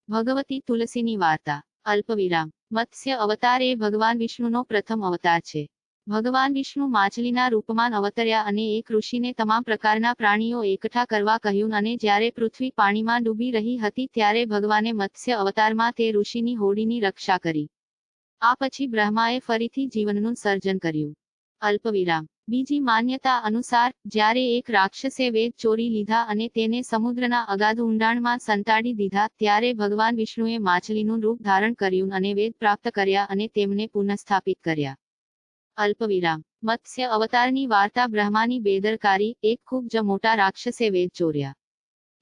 ભગવતી તુલસીની વાર્તા. અલ્પવિરામ. મત્સ્ય અવતાર એ ભગવાન વિષ્ણુનો પ્રથમ અવતાર છે. ભગવાન વિષ્ણુ માછલીના રૂપમાં અવતર્યા અને એક ઋષિને તમામ પ્રકારના પ્રાણીઓ એકઠા કરવા કહ્યું અને જ્યારે પૃથ્વી પાણીમાં ડૂબી રહી હતી ત્યારે ભગવાને મત્સ્ય અવતારમાં તે ઋષિની હોડીની રક્ષા કરી. આ પછી બ્રહ્માએ ફરીથી જીવનનું સર્જન કર્યું. અલ્પવિરામ. બીજી માન્યતા અનુસાર જ્યારે એક રાક્ષસે વેદ ચોરી લીધા અને તેને સમુદ્રના અગાધ ઊંડાણમાં સંતાડી દીધા ત્યારે ભગવાન વિષ્ણુએ માછલીનું રૂપ ધારણ કર્યું અને વેદ પ્રાપ્ત કર્યા અને તેમને પુનઃસ્થાપિત કર્યા. અલ્પવિરામ. મત્સ્ય અવતારની વાર્તા. બ્રહ્માની બેદરકારી. એક ખૂબ જ મોટા રાક્ષસે વેદ ચોર્યા.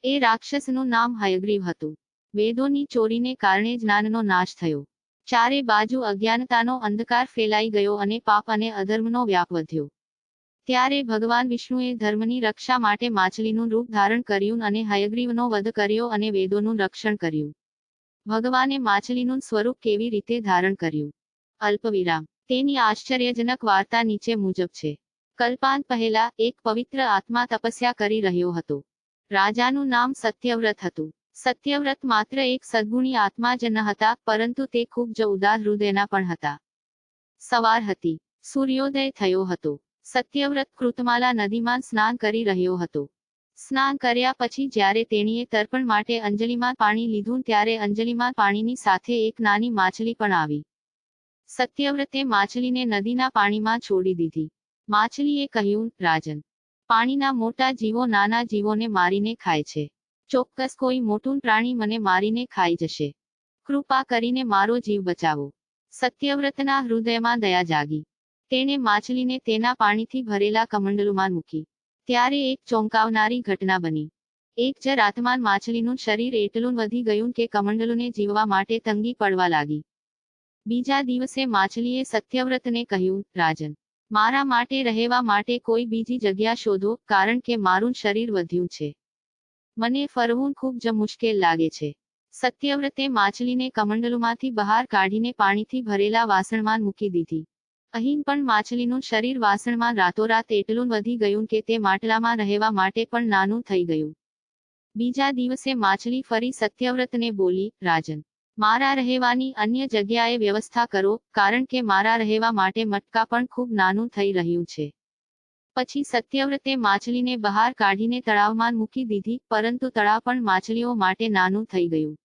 એ રાક્ષસનું નામ હયગ્રીવ હતું. વેદોની ચોરીને કારણે જ્ઞાનનો નાશ થયો. ચારે બાજુ અજ્ઞાનતાનો અંધકાર ફેલાઈ ગયો અને પાપ અને અધર્મનો વ્યાપ વધ્યો. ત્યારે ભગવાન વિષ્ણુએ ધર્મની રક્ષા માટે માછલીનું રૂપ ધારણ કર્યું અને હયગ્રીવનો વધ કર્યો અને વેદોનું રક્ષણ કર્યું. ભગવાને માછલીનું સ્વરૂપ કેવી રીતે ધારણ કર્યું? અલ્પવિરામ. તેની આશ્ચર્યજનક વાર્તા નીચે મુજબ છે. કલ્પાંત પહેલા એક પવિત્ર આત્મા તપસ્યા કરી રહ્યો હતો. રાજાનું નામ સત્યવ્રત હતું. સત્યવ્રત માત્ર એક સદ્ગુણી આત્મા જ ન હતા, પરંતુ તે ખૂબ જ ઉદાર હૃદયના પણ હતા. સવાર હતી. સૂર્યોદય થયો હતો. સત્યવ્રત કૃતમાલા નદીમાં સ્નાન કરી રહ્યો હતો. સ્નાન કર્યા પછી જ્યારે તેણીએ તર્પણ માટે અંજલિમાં પાણી લીધું ત્યારે અંજલિમાં પાણીની સાથે એક નાની માછલી પણ આવી. સત્યવ્રતે માછલીને નદીના પાણીમાં છોડી દીધી. માછલીએ કહ્યું, રાજન, પાણીના મોટા જીવો નાના જીવોને મારીને ખાય છે. ચોક્કસ કોઈ મોટું પ્રાણી મને મારીને ખાઈ જશે. કૃપા કરીને મારો જીવ બચાવો. સત્યવ્રતના હૃદયમાં દયા જાગી. તેણે માછલીને તેના પાણીથી ભરેલા કમંડલુમાં મૂકી. ત્યારે એક ચોંકાવનારી ઘટના બની. એક જ રાતમાં માછલીનું શરીર એટલું વધી ગયું કે કમંડલુને જીવવા માટે તંગી પડવા લાગી. બીજા દિવસે માછલીએ સત્યવ્રતને કહ્યું, રાજન, મારા માટે રહેવા માટે કોઈ બીજી જગ્યા શોધો, કારણ કે મારું શરીર વધ્યું છે. મને ફરવું ખૂબ જ મુશ્કેલ લાગે છે. સત્યવ્રતે માછલીને કમંડલુમાંથી બહાર કાઢીને પાણીથી ભરેલા વાસણમાં મૂકી દીધી. અહીં પણ માછલીનું શરીર વાસણમાં રાતોરાત એટલું વધી ગયું કે તે માટલામાં રહેવા માટે પણ નાનું થઈ ગયું. બીજા દિવસે માછલી ફરી સત્યવ્રતને બોલી, રાજન, મારા રહેવાની અન્ય જગ્યાએ વ્યવસ્થા કરો, કારણ કે મારા રહેવા માટે મટકા પણ ખૂબ નાનું થઈ રહ્યું છે. પછી સત્યવ્રતે માછલીને બહાર કાઢીને તળાવમાં મૂકી દીધી, પરંતુ તળાવ પણ માછલીઓ માટે નાનું થઈ ગયું.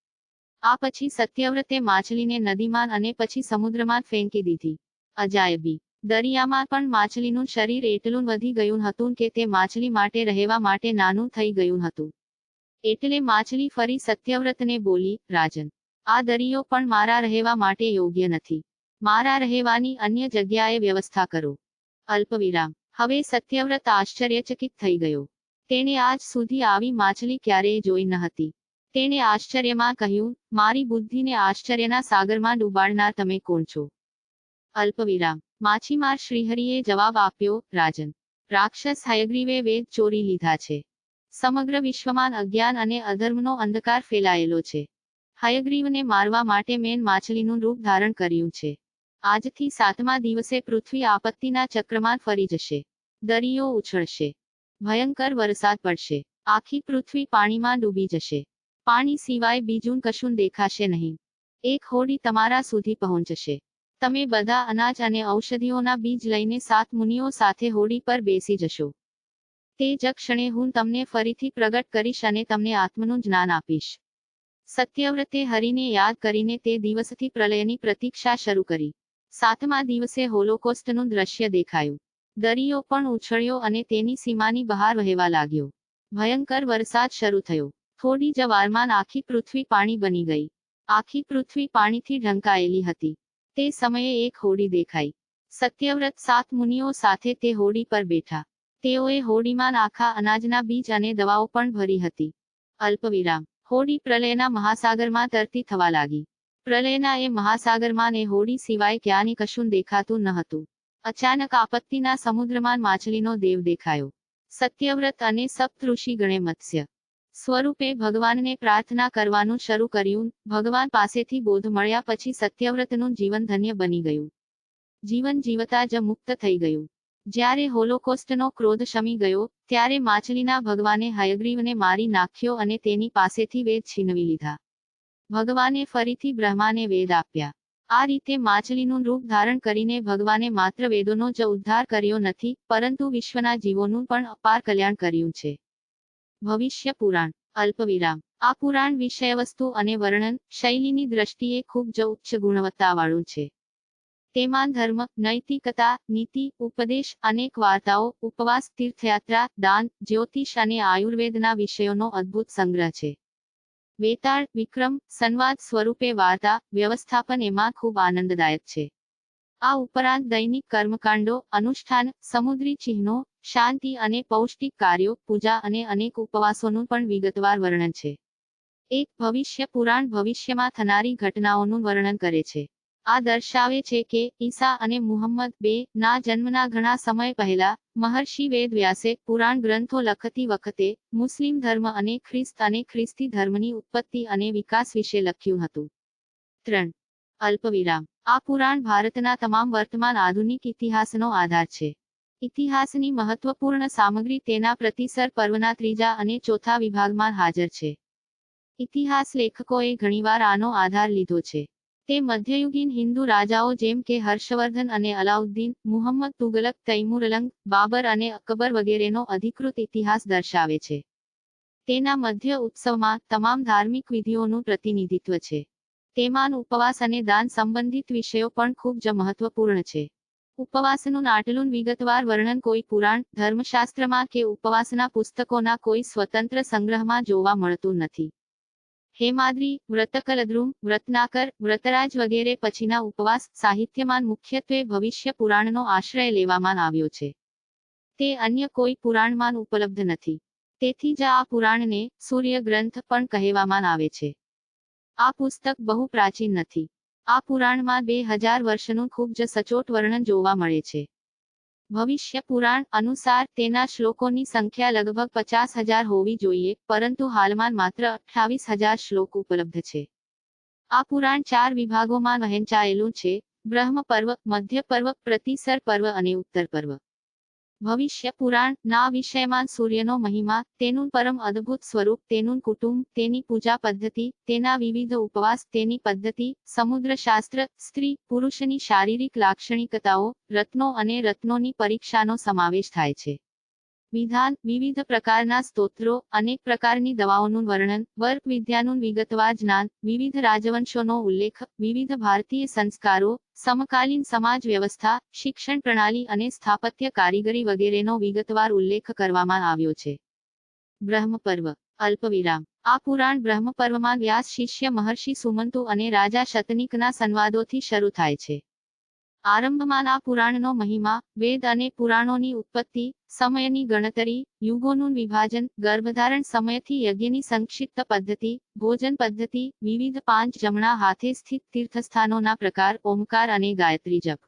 આ પછી સત્યવ્રતે માછલીને નદીમાં અને પછી સમુદ્રમાં ફેંકી દીધી. અજાયબી. દરિયામાં પણ માછલીનું શરીર એટલું વધી ગયું હતું કે તે માછલી માટે રહેવા માટે નાનું થઈ ગયું હતું. એટલે માછલી ફરી સત્યવ્રતને બોલી, રાજન, આ દરિયો પણ મારા રહેવા માટે યોગ્ય નથી. મારા રહેવાની અન્ય જગ્યાએ વ્યવસ્થા કરો. અલ્પવિરામ. હવે સત્યવ્રત આશ્ચર્યચકિત થઈ ગયો. તેણે આજ સુધી આવી માછલી ક્યારેય જોઈ ન હતી. તેણે આશ્ચર્યમાં કહ્યું, મારી બુદ્ધિને આશ્ચર્યના સાગરમાં ડૂબાડનાર તમે કોણ છો? અલ્પવિરામ. માછીમાર શ્રીહરિએ જવાબ આપ્યો, રાજન, રાક્ષસ હયગ્રીવે વેદ ચોરી લીધા છે. સમગ્ર વિશ્વમાં અજ્ઞાન અને અધર્મનો અંધકાર ફેલાયેલો છે. હયગ્રીવને મારવા માટે મેં માછલીનું રૂપ ધારણ કર્યું છે. આજથી 7મા દિવસે પૃથ્વી આપત્તિના ચક્રમાં ફરી જશે. દરિયો ઉછળશે. ભયંકર વરસાદ પડશે. આખી પૃથ્વી પાણીમાં ડૂબી જશે. પાણી સિવાય બીજું કશું દેખાશે નહીં. એક હોડી તમારા સુધી પહોંચશે. તમે બધા અનાજ અને ઔષધિઓના બીજ લઈને 7 મુનિઓ સાથે હોડી પર બેસી જશો. તે જ ક્ષણે હું તમને ફરીથી પ્રગટ કરીશ અને તમને આત્મનું જ્ઞાન આપીશ. સત્યવ્રતે હરિને યાદ કરીને તે દિવસથી પ્રલયની પ્રતીક્ષા શરૂ કરી. 7મા દિવસે હોલોકોસ્ટનું દ્રશ્ય દેખાયું. દરિયો પણ ઉછળ્યો અને તેની સીમાની બહાર વહેવા લાગ્યો. ભયંકર વરસાદ શરૂ થયો. થોડી જ વારમાં આખી પૃથ્વી પાણી બની ગઈ. આખી પૃથ્વી પાણીથી ઢંકાયેલી હતી. તે સમયે એક હોડી દેખાઈ. સત્યવ્રત 7 મુનિઓ સાથે તે હોડી પર બેઠા. તેઓએ હોડીમાં આખા અનાજના બીજ અને દવાઓ પણ ભરી હતી. અલ્પવિરામ. હોડી પ્રલયના મહાસાગરમાં તરતી થવા લાગી. પ્રલયના એ મહાસાગરમાં એ હોડી સિવાય ક્યાંય કશું દેખાતું ન હતું. અચાનક આપત્તિના સમુદ્રમાં માછલીનો દેવ દેખાયો. સત્યવ્રત અને સપ્તઋષિ ગણે મત્સ્ય સ્વરૂપે ભગવાનને પ્રાર્થના કરવાનું શરૂ કર્યું. ભગવાન પાસેથી બોધ મળ્યા પછી સત્યવ્રતનું જીવન ધન્ય બની ગયું. જીવન જીવતા જ મુક્ત થઈ ગયું. જ્યારે હોલોકોસ્ટનો ક્રોધ શમી ગયો ત્યારે માછલીના ભગવાને હયગ્રીવને મારી નાખ્યો અને તેની પાસેથી વેદ છીનવી લીધા. ભગવાને ફરીથી બ્રહ્માને વેદ આપ્યા. આ રીતે માછલીનું રૂપ ધારણ કરીને ભગવાને માત્ર વેદોનો જ ઉદ્ધાર કર્યો નથી, પરંતુ વિશ્વના જીવોનું પણ અપાર કલ્યાણ કર્યું છે. ભવિષ્ય પુરાણ. અલ્પવિરામ. આ પુરાણ વિષયવસ્તુ અને વર્ણન શૈલીની દ્રષ્ટિએ ખૂબ જ ઉચ્ચ ગુણવત્તાવાળું છે. તેમાં ધર્મ, નૈતિકતા, નીતિ, ઉપદેશ, અનેક વાર્તાઓ, ઉપવાસ, તીર્થયાત્રા, દાન, જ્યોતિષ અને આયુર્વેદના વિષયોનો અદ્ભુત સંગ્રહ છે. વેતાળ, વિક્રમ, સંવાદ સ્વરૂપે વાર્તા વ્યવસ્થાપન એમાં ખૂબ આનંદદાયક છે. આ ઉપરાંત દૈનિક કર્મકાંડો, અનુષ્ઠાન, સમુદ્રી ચિહ્નો, શાંતિ અને પૌષ્ટિક કાર્યો, પૂજા અને અનેક ઉપવાસોનું પણ વિગતવાર વર્ણન છે. એક ભવિષ્ય પુરાણ ભવિષ્યમાં થનારી ઘટનાઓનું વર્ણન કરે છે. આ દર્શાવે છે કે ઈસા અને મુહમ્મદ ના જન્મના ઘણા સમય પહેલા મહર્ષિ વેદ વ્યાસે પુરાણ ગ્રંથો લખતી વખતે મુસ્લિમ ધર્મ અને ખ્રિસ્તી ધર્મની ઉત્પત્તિ અને વિકાસ વિશે લખ્યું હતું. 3. અલ્પવિરામ. આ પુરાણ ભારતના તમામ વર્તમાન આધુનિક ઇતિહાસનો આધાર છે. ઇતિહાસની મહત્વપૂર્ણ સામગ્રી તેના પ્રતિસર પર્વના 3જા અને 4થા વિભાગમાં હાજર છે. ઇતિહાસ લેખકોએ ઘણીવાર આનો આધાર લીધો છે. તે મધ્યયુગીન હિન્દુ રાજાઓ જેમ કે હર્ષવર્ધન અને અલાઉદ્દીન, મુહમ્મદ તુગલક, તૈમુરલંગ, બાબર અને અકબર વગેરેનો અધિકૃત ઇતિહાસ દર્શાવે છે. તેના મધ્ય ઉત્સવમાં તમામ ધાર્મિક વિધિઓનું પ્રતિનિધિત્વ છે. તેમાં ઉપવાસ અને દાન સંબંધિત વિષયો પણ ખૂબ જ મહત્વપૂર્ણ છે. ઉપવાસનું આટલું વિગતવાર વર્ણન કોઈ પુરાણ, ધર્મશાસ્ત્રમાં કે ઉપવાસના પુસ્તકોના કોઈ સ્વતંત્ર સંગ્રહમાં જોવા મળતું નથી. હેમાદ્રી, વ્રતકલદ્રુમ, વ્રતનાકર, વ્રતરાજ વગેરે પછીના ઉપવાસ સાહિત્યમાં મુખ્યત્વે ભવિષ્ય પુરાણનો આશ્રય લેવામાં આવ્યો છે. તે અન્ય કોઈ પુરાણમાં ઉપલબ્ધ નથી. તેથી જ આ પુરાણને સૂર્ય ગ્રંથ પણ કહેવામાં આવે છે. આ પુસ્તક બહુ પ્રાચીન નથી. આ પુરાણમાં 2000 વર્ષનું ખૂબ જ સચોટ વર્ણન જોવા મળે છે. ભવિષ્ય પુરાણ અનુસાર તેના શ્લોકોની સંખ્યા લગભગ 50,000 હોવી જોઈએ, પરંતુ હાલમાં માત્ર 28,000 શ્લોક ઉપલબ્ધ છે. આ પુરાણ 4 વિભાગોમાં વહેંચાયેલું છે: બ્રહ્મ પર્વ, મધ્ય પર્વ, પ્રતિસર પર્વ અને ઉત્તર પર્વ. ભવિષ્ય પુરાણ ના વિષયમાં સૂર્યનો મહિમા, તેનું પરમ અદ્ભુત સ્વરૂપ, તેનું કુટુંબ, તેની પૂજા પદ્ધતિ, તેના વિવિધ ઉપવાસ, તેની પદ્ધતિ, સમુદ્રશાસ્ત્ર, સ્ત્રી પુરુષની શારીરિક લાક્ષણિકતાઓ, રત્નો અને રત્નોની પરીક્ષાનો સમાવેશ થાય છે. વિધાન, વિવિધ પ્રકારના સ્તોત્રો, અનેક પ્રકારની દવાઓનું વર્ણન, વર્ક વિદ્યાનું વિગતવાર જ્ઞાન, વિવિધ રાજવંશોનો ઉલ્લેખ, વિવિધ ભારતીય સંસ્કારો, સમકાલીન સમાજ વ્યવસ્થા, શિક્ષણ પ્રણાલી અને સ્થાપત્ય કારીગરી વગેરેનો વિગતવાર ઉલ્લેખ કરવામાં આવ્યો છે. બ્રહ્મ પર્વ. અલ્પવિરામ. આ પુરાણ બ્રહ્મ પર્વમાં વ્યાસ શિષ્ય મહર્ષિ સુમંતુ અને રાજા શતનિકના સંવાદોથી શરૂ થાય છે. આરંભમાં આ પુરાણનો મહિમા, વેદ અને પુરાણોની ઉત્પત્તિ, સમયની ગણતરી, યુગોનું વિભાજન, ગર્ભધારણ સમયથી યજ્ઞની સંક્ષિપ્ત પદ્ધતિ, ભોજન પદ્ધતિ, વિવિધ 5 જમણા હાથે સ્થિત તીર્થસ્થાનોના પ્રકાર, ઓમકાર અને ગાયત્રી જપ.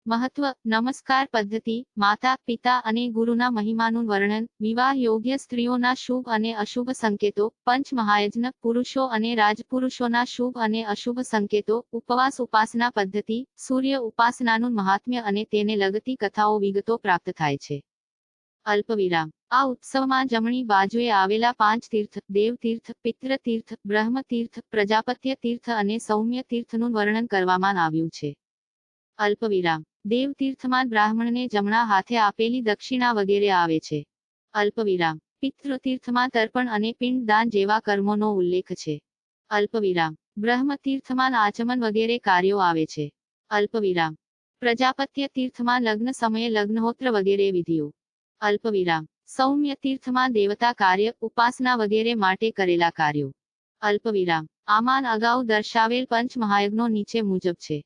મહત્વ, નમસ્કાર પદ્ધતિ, માતા, પિતા અને ગુરુના મહિમાનું વર્ણન, વિવાહ યોગ્ય સ્ત્રીઓના શુભ અને અશુભ સંકેતો, પંચ મહાયજ્ઞ, પુરુષો અને રાજપુરુષોના શુભ અને અશુભ સંકેતો, ઉપવાસ ઉપાસના પદ્ધતિ, સૂર્ય ઉપાસનાનું મહાત્મ્ય અને તેને લગતી કથાઓ વિગતો પ્રાપ્ત થાય છે. અલ્પવિરામ. આ ઉત્સવમાં જમણી બાજુએ આવેલા 5 તીર્થ, દેવ તીર્થ, પિતૃ તીર્થ, બ્રહ્મ તીર્થ, પ્રજાપત્ય તીર્થ અને સૌમ્ય તીર્થનું વર્ણન કરવામાં આવ્યું છે. અલ્પવિરામ. દેવ તીર્થમાં બ્રાહ્મણને જમણા હાથે આપેલી દક્ષિણા વગેરે આવે છે. અલ્પવિરામ. પિતૃ તીર્થમાં તર્પણ અને પિંડ દાન જેવા કર્મોનો ઉલ્લેખ છે. અલ્પવિરામ. બ્રહ્મ તીર્થમાં આચમન વગેરે કાર્યો આવે છે. અલ્પવિરામ. પ્રજાપત્ય તીર્થમાં લગ્ન સમયે લગ્નહોત્ર વગેરે વિધિઓ. અલ્પવિરામ. સૌમ્ય તીર્થમાં દેવતા કાર્ય, ઉપાસના વગેરે માટે કરેલા કાર્યો. અલ્પવિરામ. આમાં અગાઉ દર્શાવેલ પંચ મહાયજ્ઞો નીચે મુજબ છે.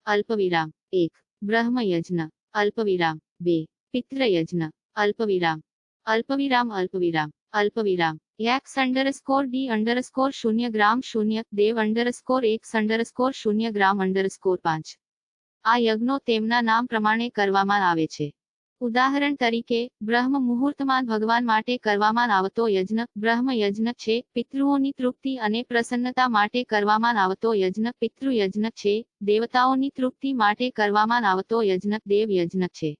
અલ્પવિરામ. 1. બ્રહ્મ યજ્ઞ. અલ્પવિરામ. 2. પિતૃ યજ્ઞ. અલ્પવિરામ. અલ્પવિરામ. અલ્પવિરામ. અલ્પવિરામ. x_d_0 ગ્રામ 0, dev_x_1 ગ્રામ 5. આ યજ્ઞો તેમના નામ પ્રમાણે કરવામાં આવે છે. ઉદાહરણ તરીકે, બ્રહ્મ મુહૂર્તમાં ભગવાન માટે કરવામાં આવતો યજ્ઞ બ્રહ્મ યજ્ઞ છે. પિતૃઓની તૃપ્તિ અને પ્રસન્નતા માટે કરવામાં આવતો યજ્ઞ પિતૃ યજ્ઞ છે. દેવતાઓની તૃપ્તિ માટે કરવામાં આવતો યજ્ઞ દેવ યજ્ઞ છે.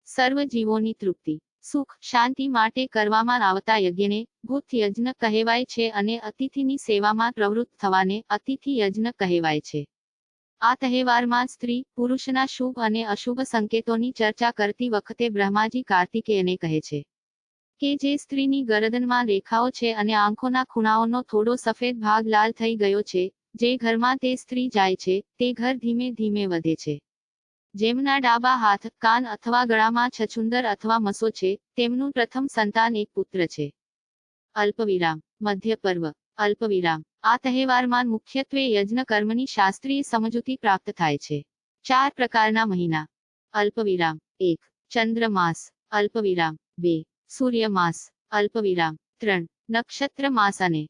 સર્વ જીવોની તૃપ્તિ, સુખ શાંતિ માટે કરવામાં આવતા યજ્ઞને ભૂત યજ્ઞ કહેવાય છે અને અતિથિની સેવામાં પ્રવૃત્ત થવાને અતિથિ યજ્ઞ કહેવાય છે. આ તહેવારમાં સ્ત્રી પુરુષના શુભ અને અશુભ સંકેતોની ચર્ચા કરતી વખતે બ્રહ્માજી કાર્તિકેયને કહે છે કે જે સ્ત્રીની ગરદનમાં રેખાઓ છે અને આંખોના ખૂણાઓનો થોડો સફેદ ભાગ લાલ થઈ ગયો છે, જે ઘરમાં તે સ્ત્રી જાય છે, તે ઘર ધીમે ધીમે વધે છે. જેમના ડાબા હાથ, કાન અથવા ગળામાં છછુંદર અથવા મસો છે, તેમનું પ્રથમ સંતાન એક પુત્ર છે. અલ્પવિરામ. મધ્ય પર્વ. અલ્પવિરામ. આ તહેવારમાં મુખ્યત્વે યજ્ઞ કર્મની શાસ્ત્રીય સમજૂતી પ્રાપ્ત થાય છે. 4 પ્રકારના મહિના. અલ્પવિરામ. 1. ચંદ્રમાસ. અલ્પવિરામ. 2. સૂર્યમાસ. અલ્પવિરામ. 3. નક્ષત્ર માસ અને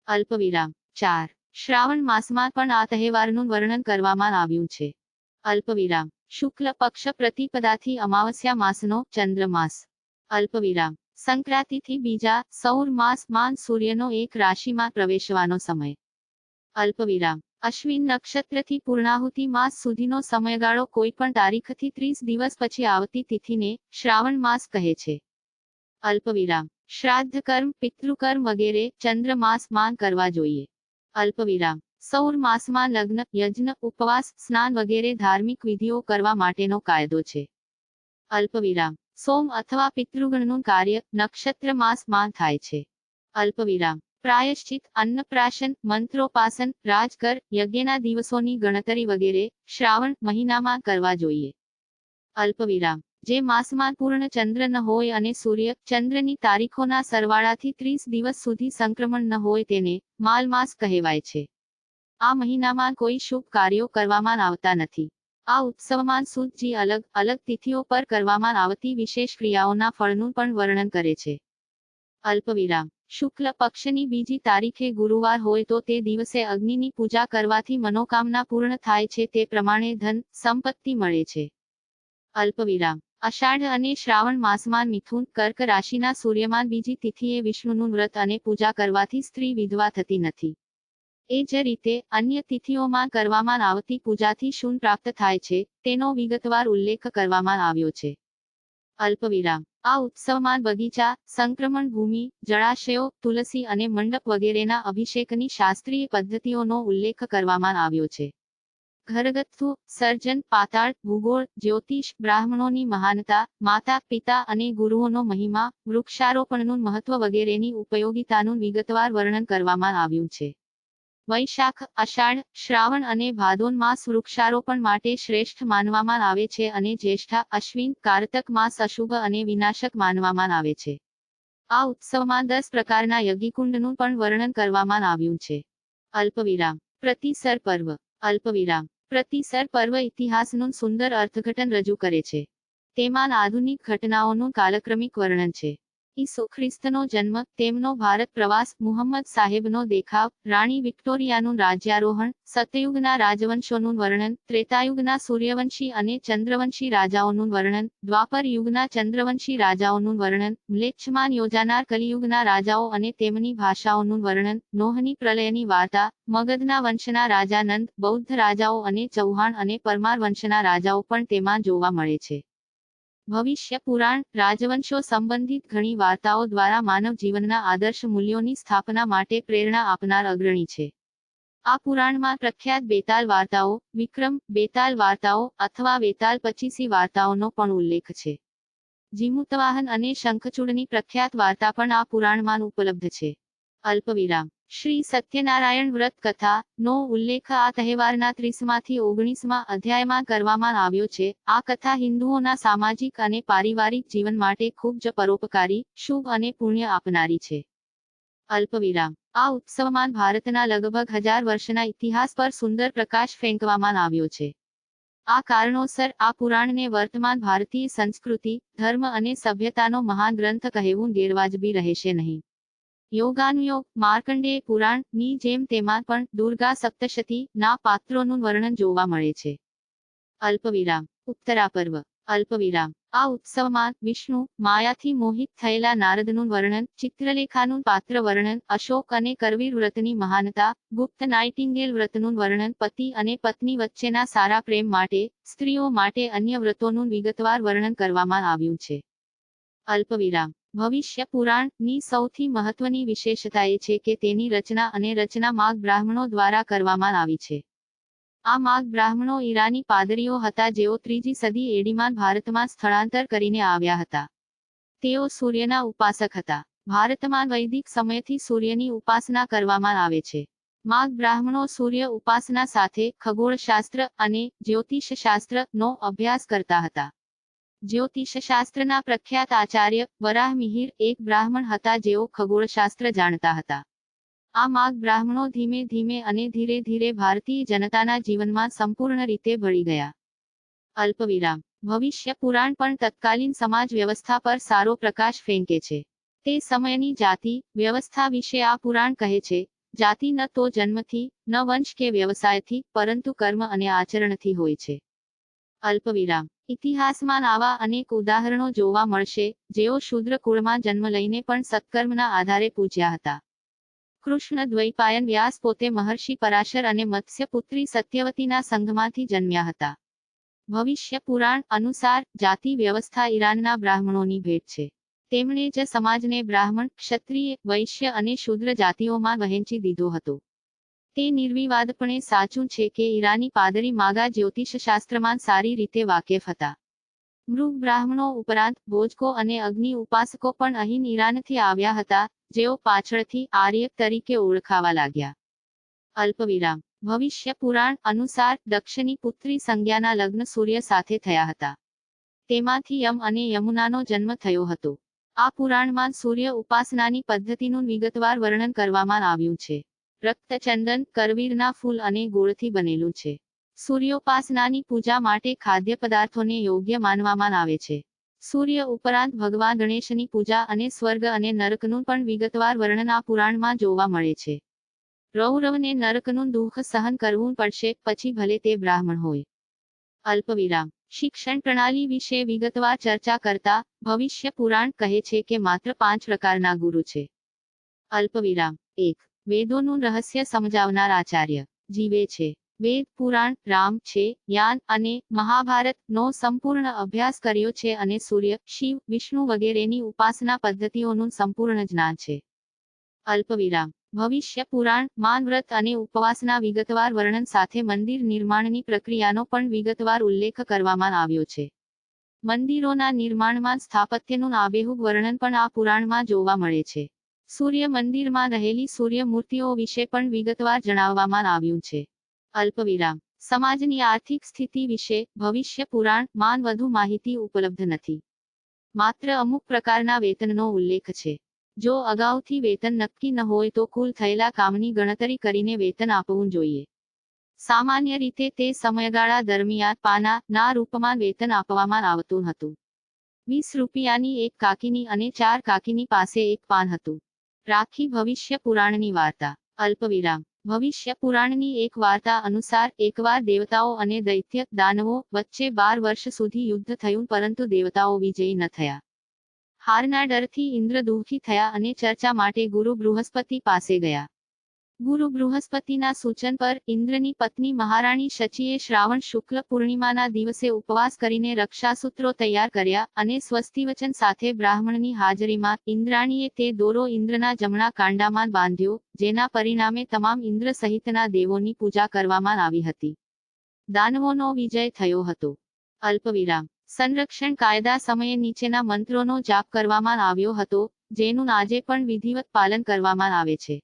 અલ્પવિરામ. 4. શ્રાવણ માસમાં પણ આ તહેવારનું વર્ણન કરવામાં આવ્યું છે. અલ્પવિરામ. શુક્લ પક્ષ પ્રતિપદાથી અમાવસ્યા માસનો ચંદ્રમાસ. અલ્પવિરામ. સંક્રાંતિથી બીજા સૌર માસ માન સૂર્યનો એક રાશિમાં પ્રવેશવાનો સમય. અલ્પવિરામ. અશ્વિન નક્ષત્રથી પૂર્ણાહુતિ માસ સુધીનો સમયગાળો કોઈપણ તારીખથી 30 દિવસ પછી આવતી તિથિને શ્રાવણ માસ કહે છે. અલ્પવિરામ. શ્રાદ્ધ કર્મ, પિતૃકર્મ વગેરે ચંદ્રમાસ માં કરવા જોઈએ. અલ્પવિરામ. સૌર માસમાં લગ્ન, યજ્ઞ, ઉપવાસ, સ્નાન વગેરે ધાર્મિક વિધિઓ કરવા માટેનો કાયદો છે. અલ્પવિરામ. સોમ અથવા પિતૃગણનું કાર્ય નક્ષત્ર માસ માં થાય છે. અલ્પવિરામ. પ્રાયશ્ચિત, અન્નપ્રાશન, મંત્રોપાસન, રાજકર, યજ્ઞના દિવસોની ગણતરી વગેરે શ્રાવણ મહિનામાં કરવા જોઈએ. અલ્પવિરામ. જે માસમાં પૂર્ણ ચંદ્ર ન હોય અને સૂર્ય, ચંદ્રની તારીખોના સરવાળાથી 30 દિવસ સુધી સંક્રમણ ન હોય તેને માલ માસ કહેવાય છે. આ મહિનામાં કોઈ શુભ કાર્યો કરવામાં આવતા નથી. આ ઉત્સવમાં સૂતજી અલગ અલગ તિથિઓ પર કરવામાં આવતી વિશેષ ક્રિયાઓના ફળનું પણ વર્ણન કરે છે. અલ્પવિરામ. શુક્લ પક્ષની બીજી તારીખે ગુરુવાર હોય તો તે દિવસે અગ્નિની પૂજા કરવાથી મનોકામના પૂર્ણ થાય છે, તે પ્રમાણે ધન, સંપત્તિ મળે છે. અલ્પવિરામ. અષાઢ અને શ્રાવણ માસમાં મિથુન, કર્ક રાશિના સૂર્યમાન બીજી તિથિએ વિષ્ણુનું વ્રત અને પૂજા કરવાથી સ્ત્રી વિધવા થતી નથી. એ જ રીતે અન્ય તિથિઓમાં કરવામાં આવતી પૂજાથી શું પ્રાપ્ત થાય છે, તેનો વિગતવાર ઉલ્લેખ કરવામાં આવ્યો છે. અલ્પવિરામ. આ ઉત્સવમાં બગીચા, સંક્રમણ ભૂમિ, જળાશયો, તુલસી અને મંડપ વગેરેના અભિષેકની શાસ્ત્રીય પદ્ધતિઓનો ઉલ્લેખ કરવામાં આવ્યો છે. ઘરગથ્થુ, સર્જન, પાતાળ, ભૂગોળ, જ્યોતિષ, બ્રાહ્મણોની મહાનતા, માતા પિતા અને ગુરુઓનો મહિમા, વૃક્ષારોપણનું મહત્વ વગેરેની ઉપયોગિતાનું વિગતવાર વર્ણન કરવામાં આવ્યું છે. વૈશાખ, અષાઢ, શ્રાવણ અને ભાદોન માસ વૃક્ષારોપણ માટે શ્રેષ્ઠ માનવામાં આવે છે અને જ્યેષ્ઠા, અશ્વિન, કારતક માસ અશુભ અને વિનાશક માનવામાં આવે છે. આ ઉત્સવમાં 10 પ્રકારના યજ્ઞકુંડનું પણ વર્ણન કરવામાં આવ્યું છે. અલ્પવિરામ. પ્રતિસર પર્વ. અલ્પવિરામ. પ્રતિસર પર્વ ઇતિહાસનું સુંદર અર્થઘટન રજૂ કરે છે. તેમાં આધુનિક ઘટનાઓનું કાલક્રમિક વર્ણન છે. ઈસુ ખ્રિસ્તનો જન્મ, તેમનો ભારત પ્રવાસ, મુહમ્મદ સાહેબનો દેખાવ, રાણી વિક્ટોરિયાનું રાજ્યારોહણ, સતયુગના રાજવંશોનું વર્ણન, ત્રેતાયુગના સૂર્યવંશી અને ચંદ્રવંશી રાજાઓનું વર્ણન, દ્વાપર યુગના ચંદ્રવંશી રાજાઓનું વર્ણન, મ્લેચ્છમાં યોજાનાર કલિયુગના રાજાઓ અને તેમની ભાષાઓનું વર્ણન, નોહની પ્રલયની વાર્તા, મગધના વંશના રાજા નંદ, બૌદ્ધ રાજાઓ અને ચૌહાણ અને પરમાર વંશના રાજાઓ પણ તેમાં જોવા મળે છે. ભવિષ્ય પુરાણ, રાજવંશો સંબંધિત ઘણી વાર્તાઓ દ્વારા માનવ જીવનના આદર્શ મૂલ્યોની સ્થાપના માટે પ્રેરણા આપનાર અગ્રણી છે. આ પુરાણમાં પ્રખ્યાત બેતાલ વાર્તાઓ, વિક્રમ બેતાલ વાર્તાઓ અથવા બેતાલ પચીસી વાર્તાઓનો પણ ઉલ્લેખ છે. જીમુતવાહન અને શંખચૂડની પ્રખ્યાત વાર્તા પણ આ પુરાણમાં ઉપલબ્ધ છે. અલ્પવિરામ. શ્રી સત્યનારાયણ વ્રત કથા નો ઉલ્લેખ આ તહેવારના 30માંથી 19મા અધ્યાયમાં કરવામાં આવ્યો છે. આ કથા હિન્દુઓના સામાજિક અને પારિવારિક જીવન માટે ખૂબ જ પરોપકારી, શુભ અને પુણ્ય આપનારી છે. અલ્પવિરામ. આ ઉત્સવમાં ભારતના લગભગ 1000 વર્ષના ઇતિહાસ પર સુંદર પ્રકાશ ફેંકવામાં આવ્યો છે. આ કારણોસર આ પુરાણને વર્તમાન ભારતીય સંસ્કૃતિ, ધર્મ અને સભ્યતાનો મહાન ગ્રંથ કહેવું ગેરવાજબી રહેશે નહીં. યોગાનુયોગ, માર્કંડેય પુરાણ ની જેમ તેમાં પણ દુર્ગા સપ્તશતી ના પાત્રોનું વર્ણન જોવા મળે છે. અલ્પવિરામ. ઉત્તરાપર્વ. અલ્પવિરામ. આ ઉત્સવમાં વિષ્ણુ માયાથી મોહિત થયેલા નારદનું વર્ણન, ચિત્રલેખાનું પાત્ર વર્ણન, અશોક અને કરવીર વ્રતની મહાનતા, ગુપ્ત નાઇટિંગેલ વ્રતનું વર્ણન, પતિ અને પત્ની વચ્ચેના સારા પ્રેમ માટે, સ્ત્રીઓ માટે અન્ય વ્રતોનું વિગતવાર વર્ણન કરવામાં આવ્યું છે. અલ્પવિરામ. ભવિષ્ય પુરાણની સૌથી મહત્વની વિશેષતા એ છે કે તેની રચના અને રચના માગ બ્રાહ્મણો દ્વારા કરવામાં આવી છે. આ માગ બ્રાહ્મણો ઈરાની પાદરીઓ હતા જેઓ 3જી સદી એડીમાં ભારતમાં સ્થળાંતર કરીને આવ્યા હતા. તેઓ સૂર્યના ઉપાસક હતા. ભારતમાં વૈદિક સમયથી સૂર્યની ઉપાસના કરવામાં આવે છે. માગ બ્રાહ્મણો સૂર્ય ઉપાસના સાથે ખગોળશાસ્ત્ર અને જ્યોતિષશાસ્ત્રનો અભ્યાસ કરતા હતા. જ્યોતિષશાસ્ત્રના પ્રખ્યાત આચાર્ય વરાહ મિહિર એક બ્રાહ્મણ હતા જેઓ ખગોળશાસ્ત્ર જાણતા હતા. આ માગ બ્રાહ્મણો ધીમે ધીમે અને ધીરે ધીરે ભારતીય જનતાના જીવનમાં સંપૂર્ણ રીતે ભળી ગયા. અલ્પવિરામ. ભવિષ્ય પુરાણ પણ તત્કાલીન સમાજ વ્યવસ્થા પર સારો પ્રકાશ ફેંકે છે. તે સમયની જાતિ વ્યવસ્થા વિશે આ પુરાણ કહે છે. જાતિ ન તો જન્મથી, ન વંશ કે વ્યવસાયથી, પરંતુ કર્મ અને આચરણથી હોય છે. અલ્પવિરામ. ઇતિહાસમાં આવા અનેક ઉદાહરણો જોવા મળશે, જેઓ શૂદ્ર કુળમાં જન્મ લઈને પણ સત્કર્મના આધારે પૂજ્યા હતા. કૃષ્ણ દ્વૈપાયન વ્યાસ પોતે મહર્ષિ પરાશર અને મત્સ્યપુત્રી સત્યવતીના સંઘમાંથી જન્મ્યા હતા. ભવિષ્ય પુરાણ અનુસાર જાતિ વ્યવસ્થા ઈરાનના બ્રાહ્મણોની ભેટ છે. તેમણે જ સમાજને બ્રાહ્મણ, ક્ષત્રિય, વૈશ્ય અને શૂદ્ર જાતિઓમાં વહેંચી દીધો હતો. તે નિર્વિવાદપણે સાચું છે કે ઈરાની પાદરી માગા જ્યોતિષશાસ્ત્રમાં સારી રીતે વાકેફ હતા. મૃગ બ્રાહ્મણો ઉપરાંત ભોજકો અને અગ્નિ ઉપાસકો પણ અહીં ઈરાનથી આવ્યા હતા, જેઓ પાછળથી આર્ય તરીકે ઓળખાવા લાગ્યા. અલ્પવિરામ. ભવિષ્ય પુરાણ અનુસાર દક્ષની પુત્રી સંજ્ઞાના લગ્ન સૂર્ય સાથે થયા હતા. તેમાંથી યમ અને યમુનાનો જન્મ થયો હતો. આ પુરાણમાં સૂર્ય ઉપાસનાની પદ્ધતિનું વિગતવાર વર્ણન કરવામાં આવ્યું છે. રક્તચંદન, કરવીરના ફૂલ અને ગોળથી બનેલું છે. સૂર્યોપાસનાની પૂજા માટે ખાદ્ય પદાર્થોને યોગ્ય માનવામાં આવે છે. સૂર્ય ઉપરાંત ભગવાન ગણેશની પૂજા અને સ્વર્ગ અને નરકનું પણ વિગતવાર વર્ણન આ પુરાણમાં જોવા મળે છે. રૌરવને નરકનું દુઃખ સહન કરવું પડશે, પછી ભલે તે બ્રાહ્મણ હોય. અલ્પવિરામ. શિક્ષણ પ્રણાલી વિશે વિગતવાર ચર્ચા કરતા ભવિષ્ય પુરાણ કહે છે કે માત્ર 5 પ્રકારના ગુરુ છે. અલ્પવિરામ. 1. વેદોનું રહસ્ય સમજાવનાર આચાર્ય. જીવે છે. વેદ, પુરાણ, રામ છે, યાન અને મહાભારતનો સંપૂર્ણ અભ્યાસ કર્યો છે અને સૂર્ય, શિવ, વિષ્ણુ વગેરેની ઉપાસના પદ્ધતિઓનું સંપૂર્ણ જ્ઞાન છે. અલ્પવિરામ. ભવિષ્ય પુરાણ માનવ્રત અને ઉપવાસના વિગતવાર વર્ણન સાથે મંદિર નિર્માણની પ્રક્રિયાનો પણ વિગતવાર ઉલ્લેખ કરવામાં આવ્યો છે. મંદિરોના નિર્માણમાં સ્થાપત્યનું આબેહૂબ વર્ણન પણ આ પુરાણમાં જોવા મળે છે. સૂર્ય મંદિરમાં રહેલી સૂર્ય મૂર્તિઓ વિશે પણ વિગતવાર જણાવવામાં આવ્યું છે. અલ્પવિરામ. સમાજની આર્થિક સ્થિતિ વિશે ભવિષ્ય પુરાણ માં વધુ માહિતી ઉપલબ્ધ નથી. માત્ર અમુક પ્રકારના વેતનનો ઉલ્લેખ છે. જો અગાઉથી વેતન નક્કી ન હોય તો કુલ થયેલા કામની ગણતરી કરીને વેતન આપવું જોઈએ. સામાન્ય રીતે તે સમયગાળા દરમિયાન પાના રૂપમાં વેતન આપવામાં આવતું હતું. 20 રૂપિયાની એક કાકીની અને 4 કાકીની પાસે એક પાન હતું. રાખી. ભવિષ્ય પુરાણની વાર્તા. અલ્પવિરામ. ભવિષ્ય પુરાણની એક વાર્તા અનુસાર એકવાર દેવતાઓ અને દૈત્ય દાનવો વચ્ચે 12 વર્ષ સુધી યુદ્ધ થયું, પરંતુ દેવતાઓ વિજયી ન થયા. હારના ડરથી ઇન્દ્ર દુઃખી થયા અને ચર્ચા માટે ગુરુ બૃહસ્પતિ પાસે ગયા. ગુરુ બૃહસ્પતિના સૂચન પર ઇન્દ્રની પત્ની મહારાણી શચીએ શ્રાવણ શુક્લ પૂર્ણિમાના દિવસે ઉપવાસ કરીને રક્ષાસૂત્રો તૈયાર કર્યા અને સ્વસ્તિવચન સાથે બ્રાહ્મણની હાજરીમાં ઇન્દ્રાણીએ તે દોરો ઇન્દ્રના જમણા કાંડામાં બાંધ્યો, જેના પરિણામે તમામ ઇન્દ્ર સહિતના દેવોની પૂજા કરવામાં આવી હતી. દાનવોનો વિજય થયો હતો. અલ્પવિરામ. સંરક્ષણ કાયદા સમયે નીચેના મંત્રોનો જાપ કરવામાં આવ્યો હતો, જેનું આજે પણ વિધિવત પાલન કરવામાં આવે છે.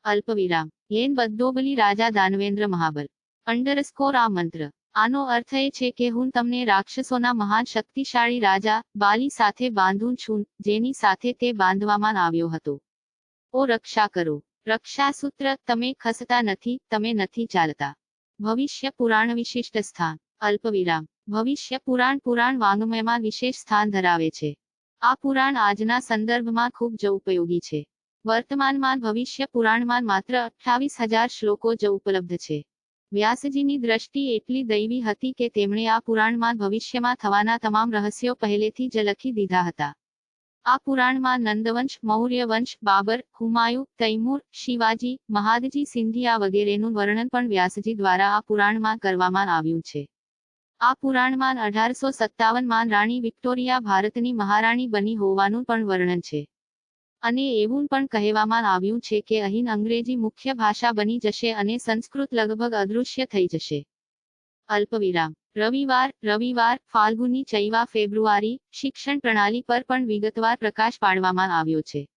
અલ્પવિરામ. યેન બદ્દોબલી રાજા દાનવેન્દ્ર મહાબલ. _ આ મંત્ર. આનો અર્થ એ છે કે હું તમને રાક્ષસોના મહાન શક્તિશાળી રાજા બાલી સાથે બાંધું છું, જેની સાથે તે બાંધવામાં આવ્યો હતો. ઓ રક્ષા કરો. રક્ષાસૂત્ર. તમે ખસતા નથી, તમે નથી ચાલતા. ભવિષ્ય પુરાણ વિશિષ્ટ સ્થાન. અલ્પવિરામ. ભવિષ્ય પુરાણ વાંગમયમાં વિશેષ સ્થાન ધરાવે છે. આ પુરાણ આજના સંદર્ભમાં ખૂબ જ ઉપયોગી છે. વર્તમાનમાં ભવિષ્ય પુરાણમાં માત્ર 28,000 શ્લોકો જ ઉપલબ્ધ છે. વ્યાસજીની દ્રષ્ટિ એટલી દૈવી હતી કે તેમણે આ પુરાણમાં ભવિષ્યમાં થવાના તમામ રહસ્યો પહેલેથી જ લખી દીધા હતા. આ પુરાણમાં નંદવંશ, મૌર્ય વંશ, બાબર, હુમાયુ, તૈમૂર, શિવાજી, મહાદજી સિંધિયા વગેરેનું વર્ણન પણ વ્યાસજી દ્વારા આ પુરાણમાં કરવામાં આવ્યું છે. આ પુરાણમાં 1857માં રાણી વિક્ટોરિયા ભારતની મહારાણી બની હોવાનું પણ વર્ણન છે. અને એવું પણ કહેવામાં આવ્યું છે કે અહીં અંગ્રેજી મુખ્ય ભાષા બની જશે અને સંસ્કૃત લગભગ અદૃશ્ય થઈ જશે. અલ્પવિરામ. રવિવાર ફાલ્ગુની ચૈવા ફેબ્રુઆરી શિક્ષણ પ્રણાલી પર પણ વિગતવાર પ્રકાશ પાડવામાં આવ્યો છે.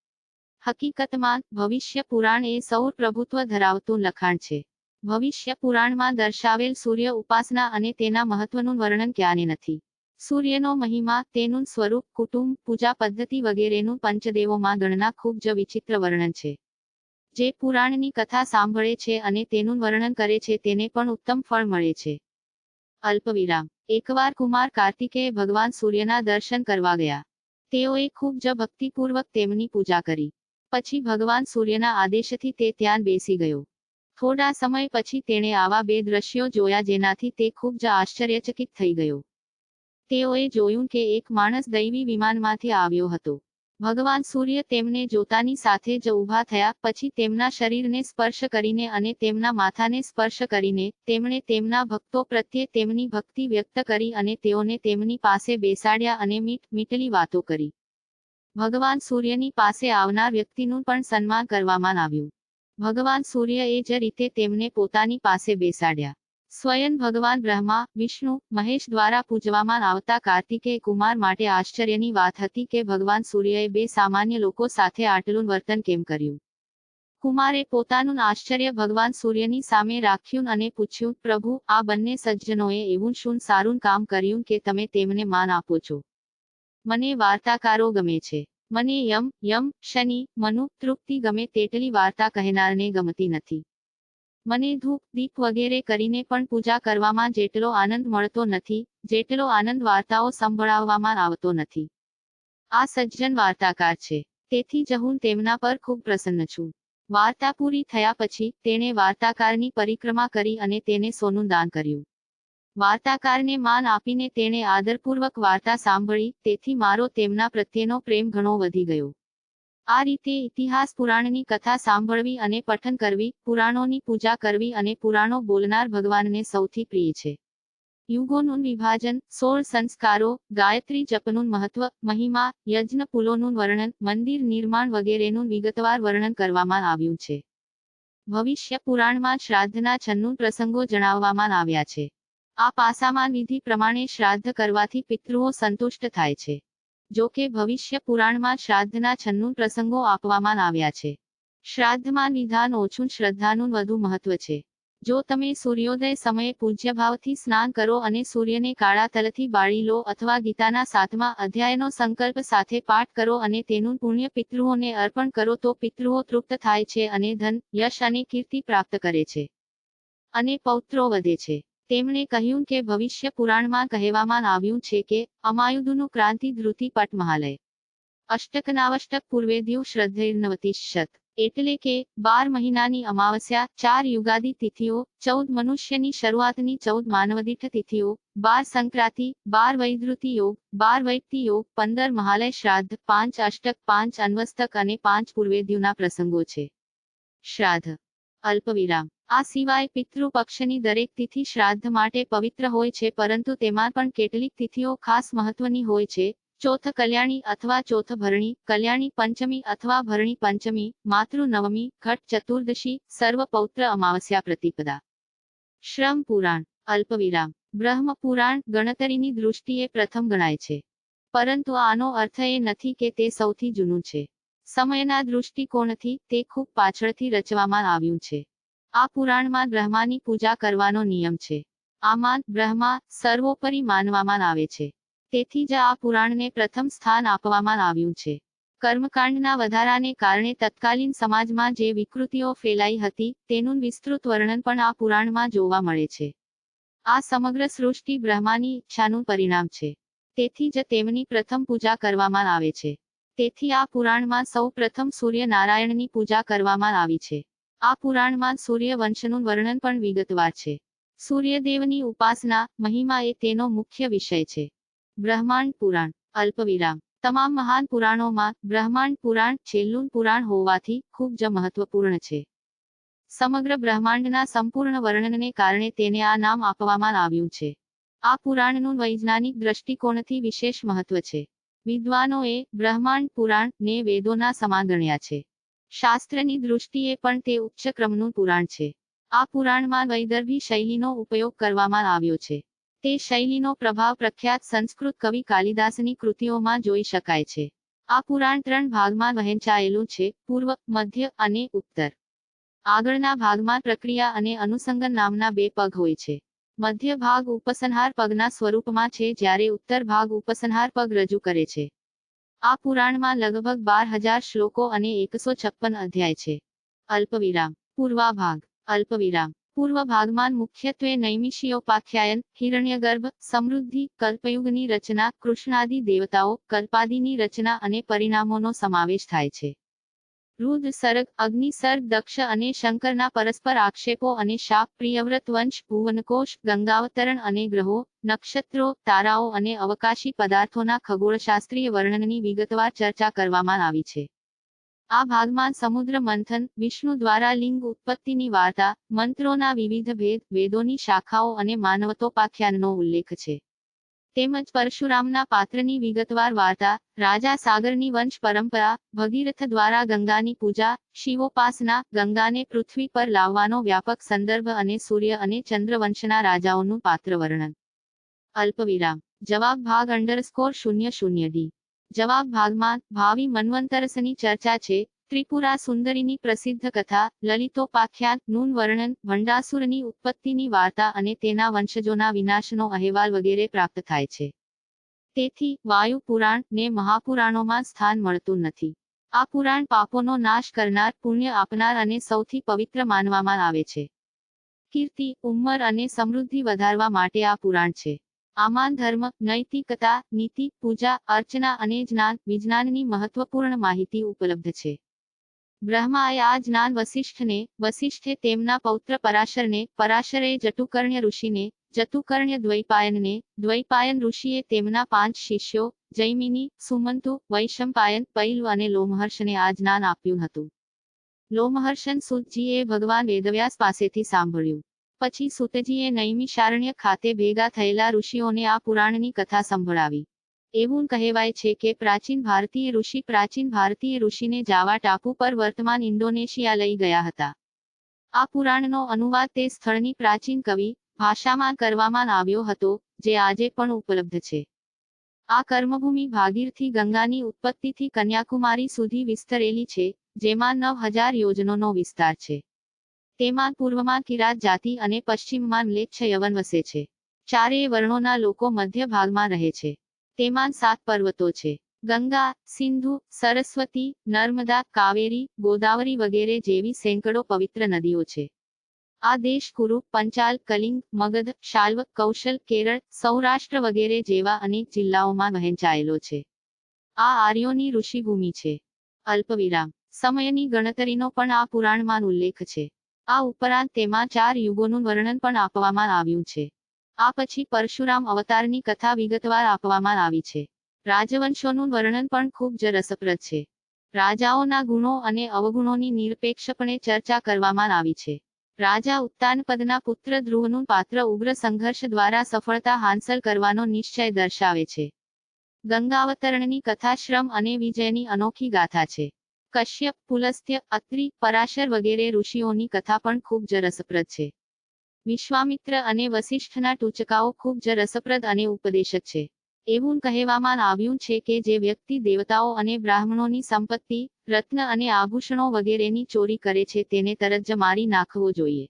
હકીકતમાં ભવિષ્ય પુરાણ એ સૌર પ્રભુત્વ ધરાવતું લખાણ છે. ભવિષ્ય પુરાણમાં દર્શાવેલ સૂર્ય ઉપાસના અને તેના મહત્વનું વર્ણન ક્યાંય નથી. સૂર્યનો મહિમા, તેનું સ્વરૂપ, કુટુંબ, પૂજા પદ્ધતિ વગેરેનું પંચદેવોમાં ગણના ખૂબ જ વિચિત્ર વર્ણન છે. જે પુરાણની કથા સાંભળે છે અને તેનું વર્ણન કરે છે તેને પણ ઉત્તમ ફળ મળે છે. અલ્પવિરામ. એકવાર કુમાર કાર્તિકેય ભગવાન સૂર્યના દર્શન કરવા ગયા. તેઓએ ખૂબ જ ભક્તિપૂર્વક તેમની પૂજા કરી. પછી ભગવાન સૂર્યના આદેશથી તે ત્યાં બેસી ગયો. થોડા સમય પછી તેણે આવા બે દ્રશ્યો જોયા જેનાથી તે ખૂબ જ આશ્ચર્યચકિત થઈ ગયો. તેઓએ જોયું કે એક માણસ દૈવી વિમાનમાંથી આવ્યો હતો. ભગવાન સૂર્ય તેમને જોતાની સાથે જ ઊભા થયા. પછી તેમના શરીરને સ્પર્શ કરીને અને તેમના માથાને સ્પર્શ કરીને તેમણે તેમના ભક્તો પ્રત્યે તેમની ભક્તિ વ્યક્ત કરી અને તેઓને તેમની પાસે બેસાડ્યા અને મીઠી વાતો કરી. ભગવાન સૂર્યની પાસે આવનાર વ્યક્તિનું પણ સન્માન કરવામાં આવ્યું. ભગવાન સૂર્ય એ જ રીતે તેમને પોતાની પાસે બેસાડ્યા. સ્વયં ભગવાન બ્રહ્મા, વિષ્ણુ, મહેશ દ્વારા પૂજવામાં આવતા કાર્તિકેય કુમાર માટે આશ્ચર્યની વાત હતી કે ભગવાન સૂર્યએ બે સામાન્ય લોકો સાથે આટલું વર્તન કેમ કર્યું. કુમારે પોતાનું આશ્ચર્ય ભગવાન સૂર્યની સામે રાખ્યું અને પૂછ્યું, પ્રભુ, આ બંને સજ્જનોએ એવું શું સારું કામ કર્યું કે તમે તેમને માન આપો છો? મને વાર્તાકારો ગમે છે. મને યમ, શનિ, મનુ, તૃપ્તિ ગમે તેટલી વાર્તા કહેનારને ગમતી નથી. મને ધૂપ, દીપ વગેરે કરીને પણ પૂજા કરવામાં જેટલો આનંદ મળતો નથી, જેટલો આનંદ વાર્તાઓ સંભળાવવામાં આવતો નથી. આ સજ્જન વાર્તાકાર છે. તેથી જ હું તેમના પર ખૂબ પ્રસન્ન છું. વાર્તા પૂરી થયા પછી તેણે વાર્તાકારની પરિક્રમા કરી અને તેને સોનું દાન કર્યું. વાર્તાકારને માન આપીને તેણે આદરપૂર્વક વાર્તા સાંભળી, તેથી મારો તેમના પ્રત્યેનો પ્રેમ ઘણો વધી ગયો. આ રીતે ઇતિહાસ પુરાણની કથા સાંભળવી અને પઠન કરવી, પુરાણોની પૂજા કરવી અને પુરાણો બોલનાર ભગવાનને સૌથી પ્રિય છે. યુગોનું વિભાજન, 16 સંસ્કારો, ગાયત્રી જપનું મહત્વ, મહિમા, યજ્ઞ પુલોનું વર્ણન, મંદિર નિર્માણ વગેરેનું વિગતવાર વર્ણન કરવામાં આવ્યું છે. ભવિષ્ય પુરાણમાં શ્રાદ્ધના 96 પ્રસંગો જણાવવામાં આવ્યા છે. આ પાસામાં વિધિ પ્રમાણે શ્રાદ્ધ કરવાથી પિતૃઓ સંતુષ્ટ થાય છે. જો કે ભવિષ્ય પુરાણમાં શ્રાદ્ધના 96 પ્રસંગો આપવામાં આવ્યા છે. શ્રાદ્ધમાં વિધાન ઓછું, શ્રદ્ધાનું વધુ મહત્વ છે. જો તમે સૂર્યોદય સમયે પૂજ્યભાવથી સ્નાન કરો અને સૂર્યને કાળા તલથી બાળી લો અથવા ગીતાના 7મા અધ્યાયનો સંકલ્પ સાથે પાઠ કરો અને તેનું પુણ્ય પિતૃઓને અર્પણ કરો તો પિતૃઓ તૃપ્ત થાય છે અને ધન, યશ અને કીર્તિ પ્રાપ્ત કરે છે. અને પૌત્રો વધે છે. તેમણે કહ્યું કે ભવિષ્ય પુરાણમાં કહેવામાં આવ્યું છે કે અમાયુદુનું ક્રાંતિ ધૃતિ પટ મહાલય અષ્ટકનાવષ્ટક પૂર્વેદ્યુ શ્રદ્ધૈર્નવતિશત. એટલે કે 12 મહિનાની અમાવસ્યા, 4 યુગાદી તિથિઓ, 14 મનુષ્યની શરૂઆતની 14 માનવદીઠ તિથિઓ, 12 સંક્રાંતિ, 12 વૈધૃતિ યોગ, 12 વૈત્તિ યોગ, 15 મહાલય શ્રાદ્ધ, 5 અષ્ટક, 5 અન્વસ્તક અને 5 પૂર્વેદ્યુના પ્રસંગો છે. શ્રાદ્ધ. અલ્પવિરામ. આ સિવાય પિતૃ પક્ષની દરેક તિથિ શ્રાદ્ધ માટે પવિત્ર હોય છે, પરંતુ તેમાં પણ કેટલીક તિથિઓ ખાસ મહત્વની હોય છે. ચોથ કલ્યાણી અથવા ચોથ ભરણી, કલ્યાણી પંચમી અથવા ભરણી પંચમી, માતૃ નવમી, ઘટ ચતુર્દશી, સર્વ પૌત્ર અમાવસ્યા પ્રતિપદા. શ્રમ પુરાણ. અલ્પવિરામ. બ્રહ્મ પુરાણ ગણતરીની દૃષ્ટિએ પ્રથમ ગણાય છે. પરંતુ આનો અર્થ એ નથી કે તે સૌથી જૂનું છે. સમયના દૃષ્ટિકોણથી તે ખૂબ પાછળથી રચવામાં આવ્યું છે. આ પુરાણમાં બ્રહ્માની પૂજા કરવાનો નિયમ છે. આમાં બ્રહ્મા સર્વોપરી માનવામાં આવે છે. તેથી જ આ પુરાણને પ્રથમ સ્થાન આપવામાં આવ્યું છે. કર્મકાંડના વધારાને કારણે તત્કાલીન સમાજમાં જે વિકૃતિઓ ફેલાઈ હતી તેનું વિસ્તૃત વર્ણન પણ આ પુરાણમાં જોવા મળે છે. આ સમગ્ર સૃષ્ટિ બ્રહ્માની ઈચ્છાનું પરિણામ છે. તેથી જ તેમની પ્રથમ પૂજા કરવામાં આવે છે. તેથી આ પુરાણમાં સૌ પ્રથમ સૂર્ય નારાયણની પૂજા કરવામાં આવી છે. આ પુરાણમાં સૂર્ય વંશનું વર્ણન પણ વિગતવાર છે. સૂર્યદેવની ઉપાસના, મહિમા એ તેનો મુખ્ય વિષય છે. બ્રહ્માંડ પુરાણ. અલ્પવિરામ. તમામ મહાન પુરાણોમાં બ્રહ્માંડ પુરાણ છેલ્લું પુરાણ હોવાથી ખૂબ જ મહત્વપૂર્ણ છે. સમગ્ર બ્રહ્માંડના સંપૂર્ણ વર્ણનને કારણે તેને આ નામ આપવામાં આવ્યું છે. આ પુરાણનું વૈજ્ઞાનિક દ્રષ્ટિકોણથી વિશેષ મહત્વ છે. વિદ્વાનોએ બ્રહ્માંડ પુરાણ ને વેદોના સમાન ગણ્યા છે. શાસ્ત્રની દૃષ્ટિએ પણ તે ઉચ્ચ ક્રમનું પુરાણ છે. આ પુરાણમાં વૈદર્ભી શૈલીનો ઉપયોગ કરવામાં આવ્યો છે. તે શૈલીનો પ્રભાવ પ્રખ્યાત સંસ્કૃત કવિ કાલિદાસની કૃતિઓમાં જોઈ શકાય છે. આ પુરાણ 3 ભાગમાં વહેંચાયેલું છે: પૂર્વ, મધ્ય અને ઉત્તર. આગળના ભાગમાં પ્રક્રિયા અને અનુસંગન નામના 2 પગ હોય છે. મધ્ય ભાગ ઉપસંહાર પગના સ્વરૂપમાં છે, જ્યારે ઉત્તર ભાગ ઉપસંહાર પગ રજૂ કરે છે. આ પુરાણમાં લગભગ 12,000 શ્લોકો અને 156 અધ્યાય છે. અલ્પવિરામ. પૂર્વાભાગ. અલ્પવિરામ. પૂર્વ ભાગમાં મુખ્યત્વે નૈમિષિકોપાખ્યાન, હિરણ્યગર્ભ, સમૃદ્ધિ, કલ્પયુગની રચના, કૃષ્ણાદિ દેવતાઓ, કલ્પાદિની રચના અને પરિણામોનો સમાવેશ થાય છે. રુદ્ર સર્ગ, અગ્નિ સર્ગ, દક્ષ અને શંકરના પરસ્પર આક્ષેપો અને શાપ, પ્રિયવ્રત વંશ, ભુવનકોશ, ગંગાવતરણ અને ગ્રહો, નક્ષત્રો, તારાઓ અને અવકાશી પદાર્થોના ખગોળશાસ્ત્રીય વર્ણનની વિગતવાર ચર્ચા કરવામાં આવી છે. આ ભાગમાં સમુદ્ર મંથન, વિષ્ણુ દ્વારા લિંગ ઉત્પત્તિની વાર્તા, મંત્રોના વિવિધ ભેદ, વેદોની શાખાઓ અને માનવતોપાખ્યાનનો ઉલ્લેખ છે. તેમજ પરશુરામના પાત્રની વિગતવાર વાર્તા, રાજા સાગરની વંશ પરંપરા, ભગીરથ દ્વારા ગંગાની પૂજા, શિવોપાસના, ગંગાને પૃથ્વી પર લાવવાનો વ્યાપક સંદર્ભ અને સૂર્ય અને ચંદ્ર વંશના રાજાઓનું પાત્ર વર્ણન. અલ્પવિરામ. જવાબ ભાગ _00D. જવાબ ભાગમાં ભાવિ મન્વંતરસની ચર્ચા છે. ત્રિપુરા સુંદરીની પ્રસિદ્ધ કથા, લલિતોપાખ્યાન નું વર્ણન, ભંડાસુરની ઉત્પત્તિની વાર્તા અને તેના વંશજોના વિનાશનો અહેવાલ વગેરે પ્રાપ્ત થાય છે. તેથી વાયુ પુરાણ ને મહાપુરાણોમાં સ્થાન મળતું નથી. આ પુરાણ પાપોનો નાશ કરનાર, પુણ્ય આપનાર અને સૌથી પવિત્ર માનવામાં આવે છે. કીર્તિ, ઉંમર અને સમૃદ્ધિ વધારવા માટે આ પુરાણ છે. આમાં ધર્મ, નૈતિકતા, નીતિ, પૂજા, અર્ચના અને જ્ઞાન, વિજ્ઞાનની મહત્વપૂર્ણ માહિતી ઉપલબ્ધ છે. બ્રહ્માએ આ જ્ઞાન વસિષ્ઠને, વસિષ્ઠે તેમના પૌત્ર પરાશરને, પરાશરે જટુકર્ણ્ય ઋષિને, જટુકર્ણ્ય દ્વૈપાયનને, દ્વૈપાયન ઋષિએ તેમના 5 શિષ્યો, જૈમિની, સુમંતુ, વૈશંપાયન, પૈલવ અને લોમહર્ષને આ જ્ઞાન આપ્યું હતું. લોમહર્ષન સૂતજીએ ભગવાન વેદવ્યાસ પાસેથી સાંભળ્યું. પછી સૂતજીએ નૈમિષારણ્ય ખાતે ભેગા થયેલા ઋષિઓને આ પુરાણની કથા સંભળાવી. એવું કહેવાય છે કે પ્રાચીન ભારતીય ઋષિને જાવા ટાપુ પર વર્તમાન ઇન્ડોનેશિયા લઈ ગયા હતા. આ પુરાણનો અનુવાદ તે સ્થળની પ્રાચીન કવિ ભાષામાં કરવામાં આવ્યો હતો, જે આજે પણ ઉપલબ્ધ છે. આ કર્મભૂમિ ભાગીરથી ગંગાની ઉત્પત્તિથી કન્યાકુમારી સુધી વિસ્તરેલી છે, જેમાં 9,000 યોજનોનો વિસ્તાર છે. તેમાં પૂર્વમાં કિરાત જાતિ અને પશ્ચિમમાં મ્લેચ્છ યવન વસે છે. ચારેય વર્ણોના લોકો મધ્ય ભાગમાં રહે છે. તેમાં 7 પર્વતો છે. ગંગા, સિંધુ, સરસ્વતી, નર્મદા, કાવેરી, ગોદાવરી વગેરે જેવી સેંકડો પવિત્ર નદીઓ છે. આ દેશ કુરુ, પંચાલ, કલિંગ, મગધ, શાલ્વ, કૌશલ, કેરળ, સૌરાષ્ટ્ર વગેરે જેવા અનેક જિલ્લાઓમાં વહેંચાયેલો છે. આ આર્યોની ઋષિભૂમિ છે. અલ્પવિરામ. સમયની ગણતરીનો પણ આ પુરાણમાં ઉલ્લેખ છે. આ ઉપરાંત તેમાં 4 યુગોનું વર્ણન પણ આપવામાં આવ્યું છે. આ પછી પરશુરામ અવતારની કથા વિગતવાર આપવામાં આવી છે. રાજવંશોનું વર્ણન પણ ખૂબ જ રસપ્રદ છે. રાજાઓના ગુણો અને અવગુણોની નિરપેક્ષપણે ચર્ચા કરવામાં આવી છે. રાજા ઉત્તાનપદના પુત્ર ધ્રુવનું પાત્ર ઉગ્ર સંઘર્ષ દ્વારા સફળતા હાંસલ કરવાનો નિશ્ચય દર્શાવે છે. ગંગાવતરણની કથા શ્રમ અને વિજયની અનોખી ગાથા છે. કશ્યપ, પુલસ્ત્ય, અત્રિ, પરાશર વગેરે ઋષિઓની કથા પણ ખૂબ જ રસપ્રદ છે. વિશ્વામિત્ર અને વસિષ્ઠના ટૂચકાઓ ખૂબ જ રસપ્રદ અને ઉપદેશક છે. એવું કહેવામાં આવ્યું છે કે જે વ્યક્તિ દેવતાઓ અને બ્રાહ્મણોની સંપત્તિ, રત્ન અને આભૂષણો વગેરેની ચોરી કરે છે તેને તરત જ મારી નાખવો જોઈએ.